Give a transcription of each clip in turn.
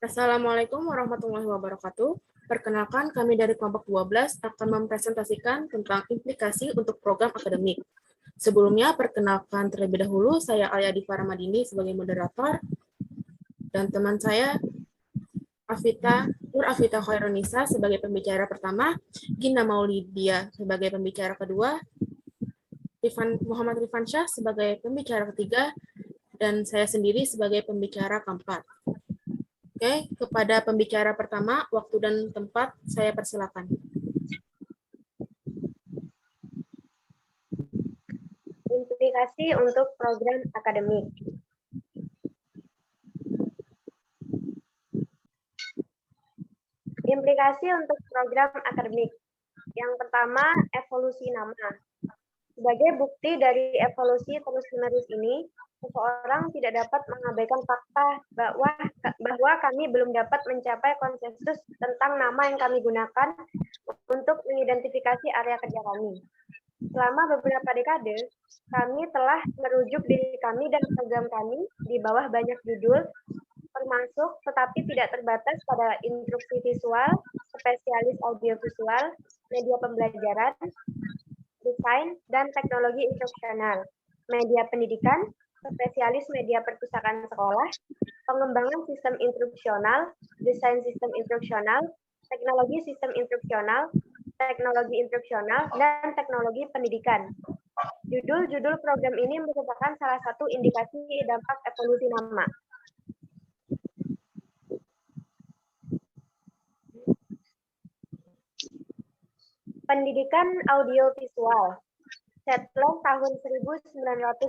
Assalamualaikum warahmatullahi wabarakatuh. Perkenalkan, kami dari kelompok 12 akan mempresentasikan tentang implikasi untuk program akademik. Sebelumnya, perkenalkan terlebih dahulu, saya Alyadi Paramadini sebagai moderator, dan teman saya Nur Afita Khairunisa sebagai pembicara pertama, Gina Maulidia sebagai pembicara kedua, Muhammad Rifan Syah sebagai pembicara ketiga, dan saya sendiri sebagai pembicara keempat. Oke, kepada pembicara pertama, waktu dan tempat saya persilakan. Implikasi untuk program akademik. Implikasi untuk program akademik. Yang pertama, evolusi nama. Sebagai bukti dari evolusi terus-menerus ini, seseorang tidak dapat mengabaikan fakta bahwa kami belum dapat mencapai konsensus tentang nama yang kami gunakan untuk mengidentifikasi area kerja kami. Selama beberapa dekade, kami telah merujuk diri kami dan program kami di bawah banyak judul, termasuk tetapi tidak terbatas pada instruksi visual, spesialis audiovisual, media pembelajaran, desain, dan teknologi instruksional, media pendidikan, spesialis media perpustakaan sekolah, pengembangan sistem instruksional, desain sistem instruksional, teknologi sistem instruksional, teknologi instruksional, dan teknologi pendidikan. Judul-judul program ini merupakan salah satu indikasi dampak evolusi nama. Pendidikan audiovisual. Setelah tahun 1990,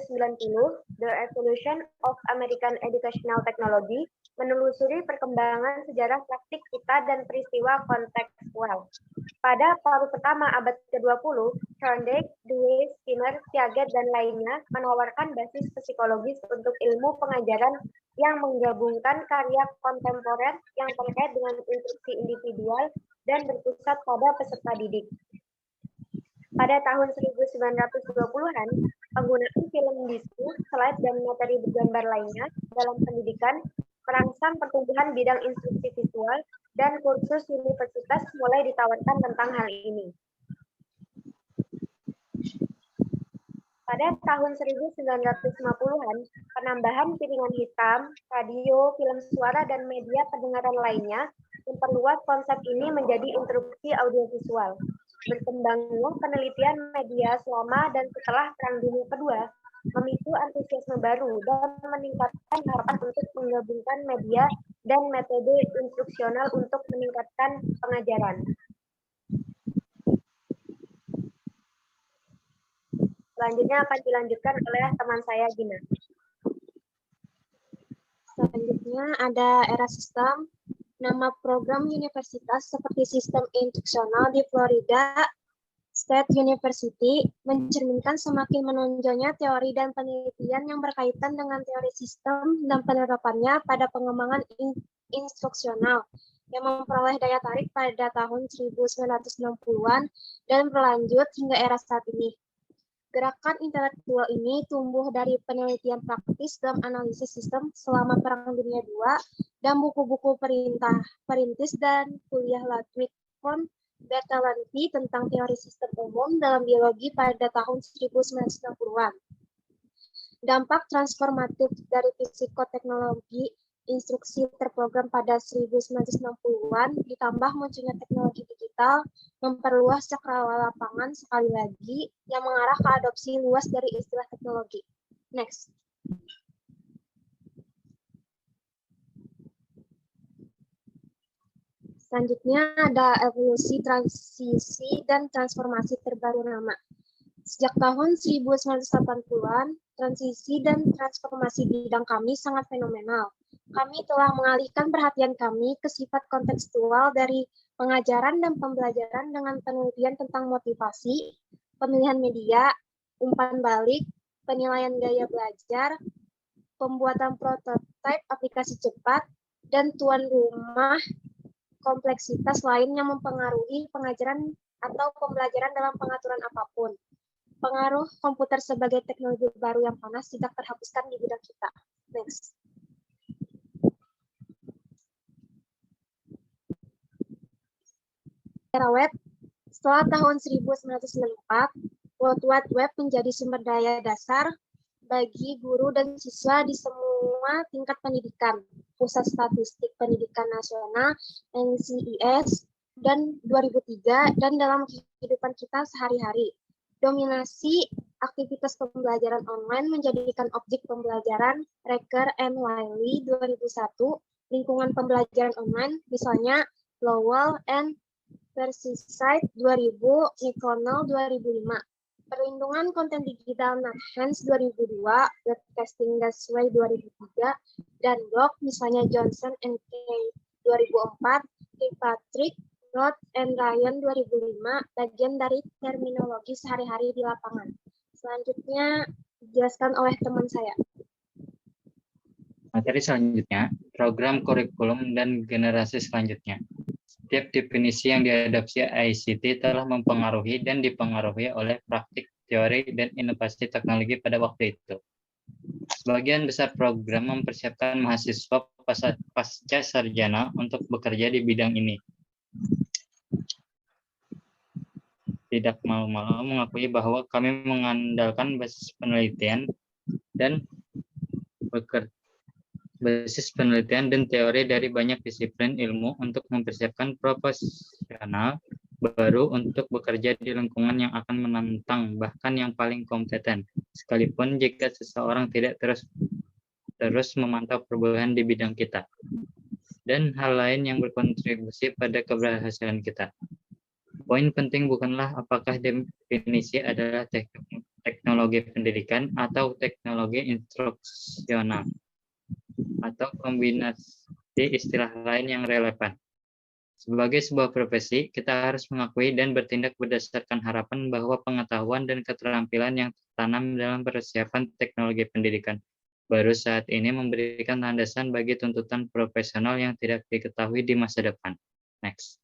The Evolution of American Educational Technology menelusuri perkembangan sejarah praktik kita dan peristiwa kontekstual. Pada paruh pertama abad ke-20, Thorndike, Dewey, Skinner, Piaget, dan lainnya menawarkan basis psikologis untuk ilmu pengajaran yang menggabungkan karya kontemporer yang terkait dengan instruksi individual dan berpusat pada peserta didik. Pada tahun 1920-an, penggunaan film bisu, slide, dan materi bergambar lainnya dalam pendidikan merangsang pertumbuhan bidang instruksi visual dan kursus universitas mulai ditawarkan tentang hal ini. Pada tahun 1950-an, penambahan piringan hitam, radio, film suara, dan media pendengaran lainnya memperluas konsep ini menjadi instruksi audiovisual. Berkembangnya penelitian media selama dan setelah Perang Dunia Kedua memicu antusiasme baru dan meningkatkan harapan untuk menggabungkan media dan metode instruksional untuk meningkatkan pengajaran. Selanjutnya akan dilanjutkan oleh teman saya, Gina. Selanjutnya ada era sistem. Nama program universitas seperti sistem instruksional di Florida State University mencerminkan semakin menonjolnya teori dan penelitian yang berkaitan dengan teori sistem dan penerapannya pada pengembangan instruksional yang memperoleh daya tarik pada tahun 1960-an dan berlanjut hingga era saat ini. Gerakan intelektual ini tumbuh dari penelitian praktis dalam analisis sistem selama Perang Dunia II dan buku-buku perintis dan kuliah Ludwig von Bertalanffy tentang teori sistem umum dalam biologi pada tahun 1960-an. Dampak transformatif dari fisikoteknologi instruksi terprogram pada 1960-an ditambah munculnya teknologi digital memperluas cakrawala lapangan sekali lagi yang mengarah ke adopsi luas dari istilah teknologi. Next. Selanjutnya ada evolusi, transisi, dan transformasi terbaru nama. Sejak tahun 1980-an, transisi dan transformasi bidang kami sangat fenomenal. Kami telah mengalihkan perhatian kami ke sifat kontekstual dari pengajaran dan pembelajaran dengan penelitian tentang motivasi, pemilihan media, umpan balik, penilaian gaya belajar, pembuatan prototipe aplikasi cepat, dan tuan rumah kompleksitas lain yang mempengaruhi pengajaran atau pembelajaran dalam pengaturan apapun. Pengaruh komputer sebagai teknologi baru yang panas tidak terhapuskan di bidang kita. Next. Era web, setelah tahun 1994, World Wide Web menjadi sumber daya dasar bagi guru dan siswa di semua tingkat pendidikan, Pusat Statistik Pendidikan Nasional (NCIS) dan 2003 dan dalam kehidupan kita sehari-hari. Dominasi aktivitas pembelajaran online menjadikan objek pembelajaran Raker and Wiley 2001, lingkungan pembelajaran online, misalnya Lowell and Persisite 2000, Nikonel 2005. Perlindungan konten digital Nathans 2002, Webcasting Gateway 2003, dan blog misalnya Johnson and Kay 2004, Kirkpatrick, Roth and Ryan 2005, bagian dari terminologi sehari-hari di lapangan. Selanjutnya dijelaskan oleh teman saya. Materi selanjutnya, program kurikulum dan generasi selanjutnya. Setiap definisi yang diadopsi ICT telah mempengaruhi dan dipengaruhi oleh praktik, teori, dan inovasi teknologi pada waktu itu. Sebagian besar program mempersiapkan mahasiswa pasca sarjana untuk bekerja di bidang ini. Tidak malu-malu mengakui bahwa kami mengandalkan basis penelitian dan teori dari banyak disiplin ilmu untuk mempersiapkan profesional baru untuk bekerja di lingkungan yang akan menantang, bahkan yang paling kompeten, sekalipun jika seseorang tidak terus memantau perubahan di bidang kita, dan hal lain yang berkontribusi pada keberhasilan kita. Poin penting bukanlah apakah definisi adalah teknologi pendidikan atau teknologi instruksional, atau kombinasi istilah lain yang relevan. Sebagai sebuah profesi, kita harus mengakui dan bertindak berdasarkan harapan bahwa pengetahuan dan keterampilan yang tertanam dalam persiapan teknologi pendidikan baru saat ini memberikan landasan bagi tuntutan profesional yang tidak diketahui di masa depan. Next.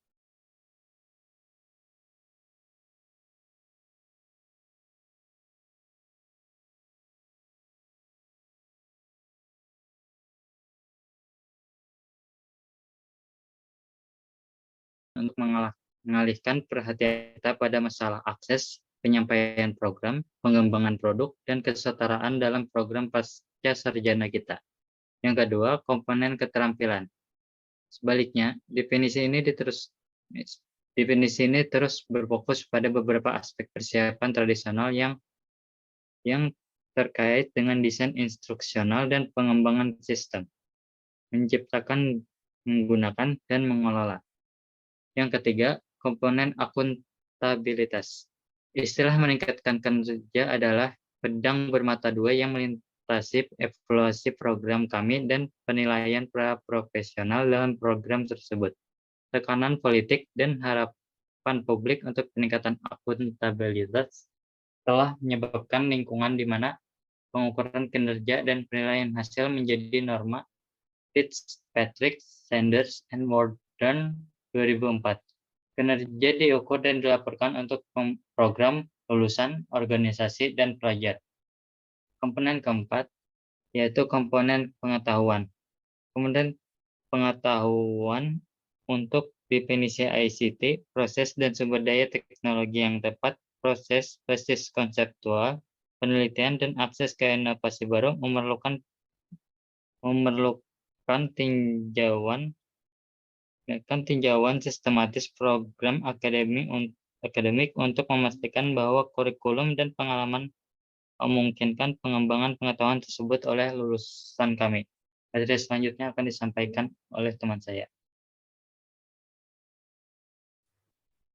Untuk mengalihkan perhatian kita pada masalah akses, penyampaian program, pengembangan produk, dan kesetaraan dalam program pasca sarjana kita. Yang kedua, komponen keterampilan. Sebaliknya, definisi ini terus berfokus pada beberapa aspek persiapan tradisional yang terkait dengan desain instruksional dan pengembangan sistem, menciptakan, menggunakan, dan mengelola. Yang ketiga, komponen akuntabilitas. Istilah meningkatkan kinerja adalah pedang bermata dua yang melintasi evaluasi program kami dan penilaian para profesional dalam program tersebut. Tekanan politik dan harapan publik untuk peningkatan akuntabilitas telah menyebabkan lingkungan di mana pengukuran kinerja dan penilaian hasil menjadi norma. Fitzpatrick, Sanders, and Warden 2004. Kinerja diukur dan dilaporkan untuk program, lulusan, organisasi, dan pelajar. Komponen keempat, yaitu komponen pengetahuan. Kemudian pengetahuan untuk definisi ICT, proses dan sumber daya teknologi yang tepat, proses basis konseptual, penelitian, dan akses ke inovasi baru memerlukan tinjauan sistematis program akademik untuk memastikan bahwa kurikulum dan pengalaman memungkinkan pengembangan pengetahuan tersebut oleh lulusan kami. Materi selanjutnya akan disampaikan oleh teman saya.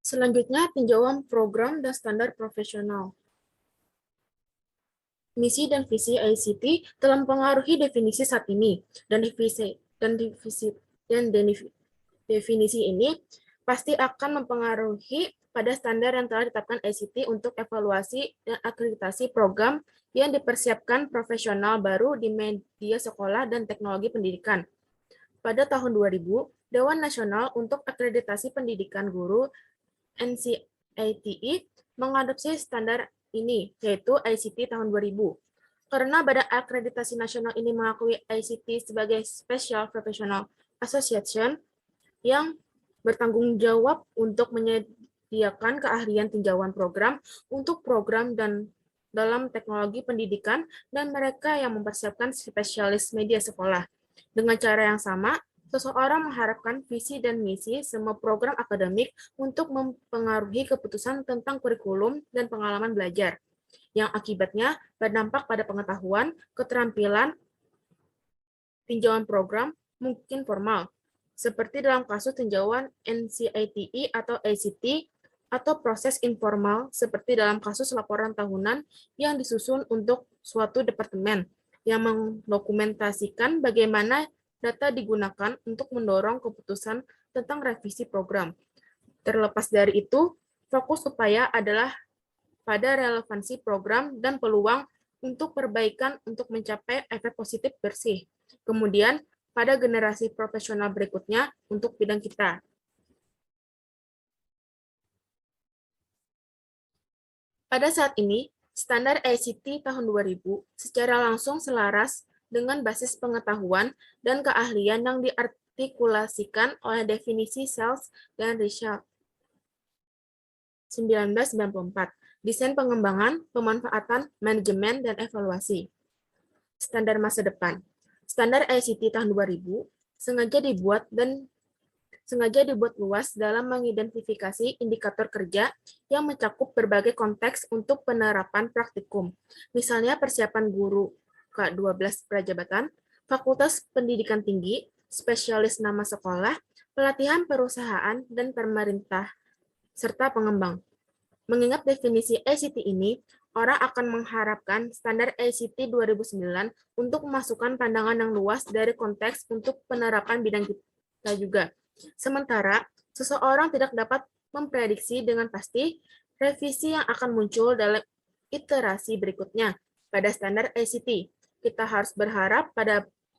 Selanjutnya, tinjauan program dan standar profesional. Misi dan visi ICT telah mempengaruhi definisi saat ini, dan definisi ini pasti akan mempengaruhi pada standar yang telah ditetapkan ICT untuk evaluasi dan akreditasi program yang dipersiapkan profesional baru di media sekolah dan teknologi pendidikan. Pada tahun 2000, Dewan Nasional untuk Akreditasi Pendidikan Guru NCITI mengadopsi standar ini, yaitu ICT tahun 2000. Karena Badan Akreditasi Nasional ini mengakui ICT sebagai Special Professional Association yang bertanggung jawab untuk menyediakan keahlian tinjauan program untuk program dan dalam teknologi pendidikan dan mereka yang mempersiapkan spesialis media sekolah. Dengan cara yang sama, seseorang mengharapkan visi dan misi semua program akademik untuk mempengaruhi keputusan tentang kurikulum dan pengalaman belajar, yang akibatnya berdampak pada pengetahuan, keterampilan, tinjauan program mungkin formal, seperti dalam kasus tinjauan NCITE atau ACT, atau proses informal seperti dalam kasus laporan tahunan yang disusun untuk suatu departemen yang mendokumentasikan bagaimana data digunakan untuk mendorong keputusan tentang revisi program. Terlepas dari itu, fokus upaya adalah pada relevansi program dan peluang untuk perbaikan untuk mencapai efek positif bersih. Kemudian, pada generasi profesional berikutnya untuk bidang kita. Pada saat ini, standar ICT tahun 2000 secara langsung selaras dengan basis pengetahuan dan keahlian yang diartikulasikan oleh definisi Sells dan Richard 1994, desain pengembangan, pemanfaatan, manajemen, dan evaluasi. Standar masa depan. Standar ICT tahun 2000 sengaja dibuat luas dalam mengidentifikasi indikator kerja yang mencakup berbagai konteks untuk penerapan praktikum, misalnya persiapan guru K-12 prajabatan, fakultas pendidikan tinggi, spesialis nama sekolah, pelatihan perusahaan dan pemerintah, serta pengembang. Mengingat definisi ICT ini, orang akan mengharapkan standar ICT 2009 untuk memasukkan pandangan yang luas dari konteks untuk penerapan bidang kita juga. Sementara, seseorang tidak dapat memprediksi dengan pasti revisi yang akan muncul dalam iterasi berikutnya pada standar ICT. Kita harus berharap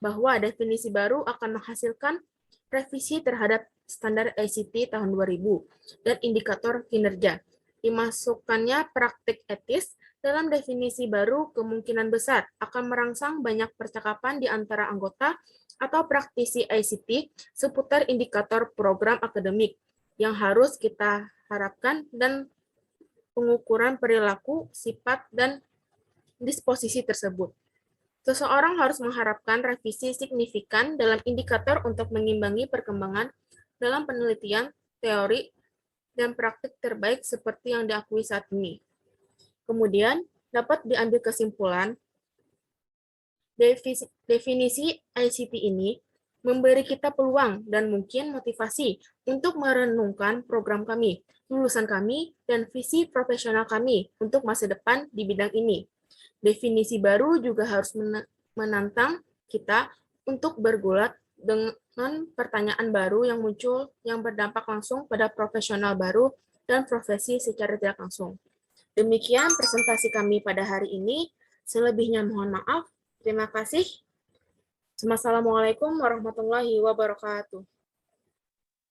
bahwa definisi baru akan menghasilkan revisi terhadap standar ICT tahun 2000 dan indikator kinerja. Dimasukkannya praktik etis dalam definisi baru kemungkinan besar akan merangsang banyak percakapan di antara anggota atau praktisi ICT seputar indikator program akademik yang harus kita harapkan dan pengukuran perilaku, sifat, dan disposisi tersebut. Seseorang harus mengharapkan revisi signifikan dalam indikator untuk mengimbangi perkembangan dalam penelitian, teori, dan praktik terbaik seperti yang diakui saat ini. Kemudian, dapat diambil kesimpulan, definisi ICT ini memberi kita peluang dan mungkin motivasi untuk merenungkan program kami, lulusan kami, dan visi profesional kami untuk masa depan di bidang ini. Definisi baru juga harus menantang kita untuk bergulat dengan pertanyaan baru yang muncul yang berdampak langsung pada profesional baru dan profesi secara tidak langsung. Demikian presentasi kami pada hari ini. Selebihnya mohon maaf. Terima kasih. Wassalamualaikum warahmatullahi wabarakatuh.